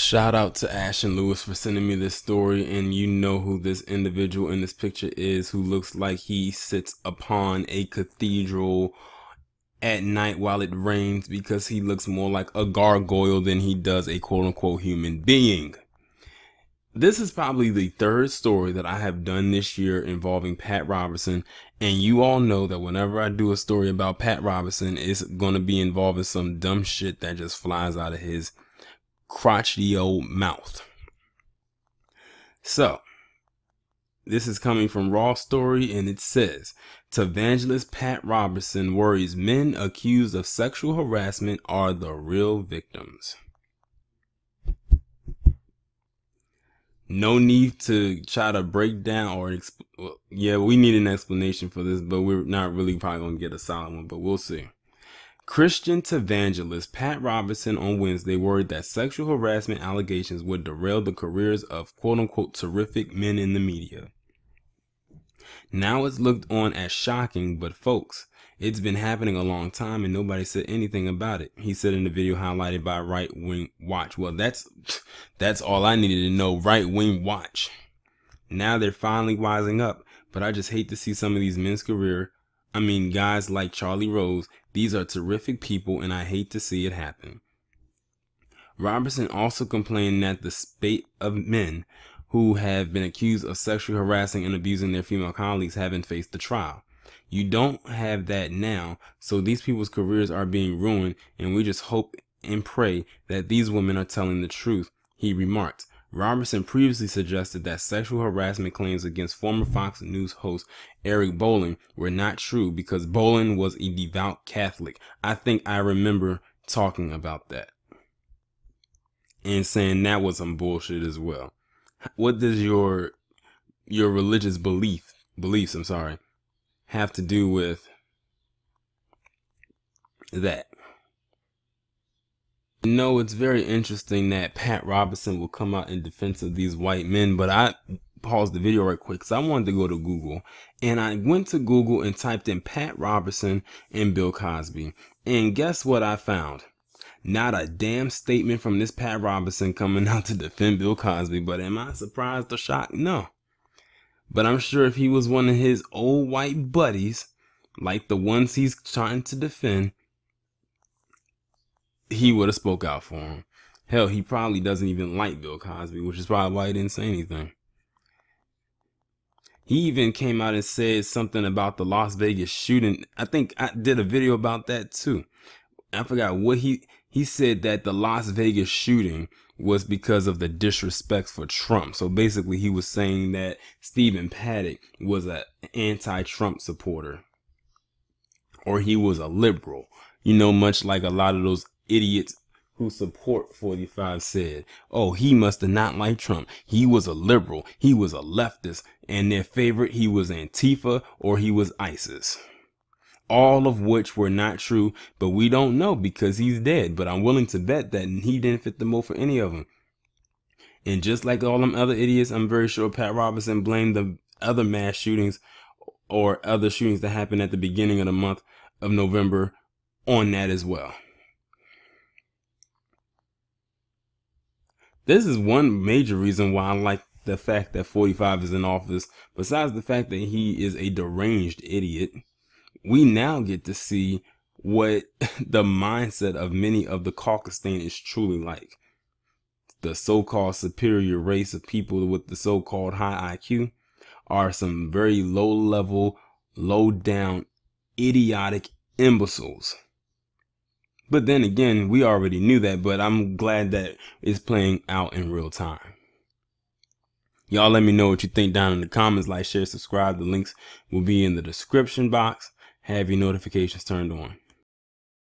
Shout out to Ash and Lewis for sending me this story, and you know who this individual in this picture is, who looks like he sits upon a cathedral at night while it rains, because he looks more like a gargoyle than he does a quote-unquote human being. This is probably the third story that I have done this year involving Pat Robertson, and you all know that whenever I do a story about Pat Robertson, it's going to be involving some dumb shit that just flies out of his crotchety old mouth. So this is coming from Raw Story, and it says, Televangelist Pat Robertson worries men accused of sexual harassment are the real victims. No need to try to break down or yeah, we need an explanation for this, but we're not really probably going to get a solid one, but we'll see. Christian televangelist Pat Robertson on Wednesday worried that sexual harassment allegations would derail the careers of quote-unquote terrific men in the media. Now it's looked on as shocking, but folks, it's been happening a long time and nobody said anything about it, he said in the video highlighted by Right Wing Watch. Well, that's all I needed to know, Right Wing Watch. Now they're finally wising up, but I just hate to see some of these men's guys like Charlie Rose. These are terrific people, and I hate to see it happen. Robertson also complained that the spate of men who have been accused of sexually harassing and abusing their female colleagues haven't faced the trial. You don't have that now, so these people's careers are being ruined, and we just hope and pray that these women are telling the truth, he remarked. Robertson previously suggested that sexual harassment claims against former Fox News host Eric Bolling were not true because Bolling was a devout Catholic. I think I remember talking about that and saying that was some bullshit as well. What does your religious beliefs have to do with that? No, it's very interesting that Pat Robertson will come out in defense of these white men, but I paused the video right quick because I wanted to go to Google, and I went to Google and typed in Pat Robertson and Bill Cosby, and guess what I found? Not a damn statement from this Pat Robertson coming out to defend Bill Cosby. But am I surprised or shocked? No. But I'm sure if he was one of his old white buddies, like the ones he's trying to defend, he would have spoke out for him. Hell, he probably doesn't even like Bill Cosby, which is probably why he didn't say anything. He even came out and said something about the Las Vegas shooting. I think I did a video about that too. I forgot what he said, that the Las Vegas shooting was because of the disrespect for Trump. So basically he was saying that Stephen Paddock was an anti-Trump supporter, or he was a liberal, much like a lot of those idiots who support 45 said. Oh, he must have not liked Trump. He was a liberal. He was a leftist. And their favorite, he was Antifa or he was ISIS. All of which were not true, but we don't know because he's dead. But I'm willing to bet that he didn't fit the mold for any of them. And just like all them other idiots, I'm very sure Pat Robertson blamed the other mass shootings or other shootings that happened at the beginning of the month of November on that as well. This is one major reason why I like the fact that 45 is in office. Besides the fact that he is a deranged idiot, we now get to see what the mindset of many of the Caucasian is truly like. The so-called superior race of people with the so-called high IQ are some very low-level, low-down, idiotic imbeciles. But then again, we already knew that, but I'm glad that it's playing out in real time. Y'all let me know what you think down in the comments. Like, share, subscribe. The links will be in the description box. Have your notifications turned on.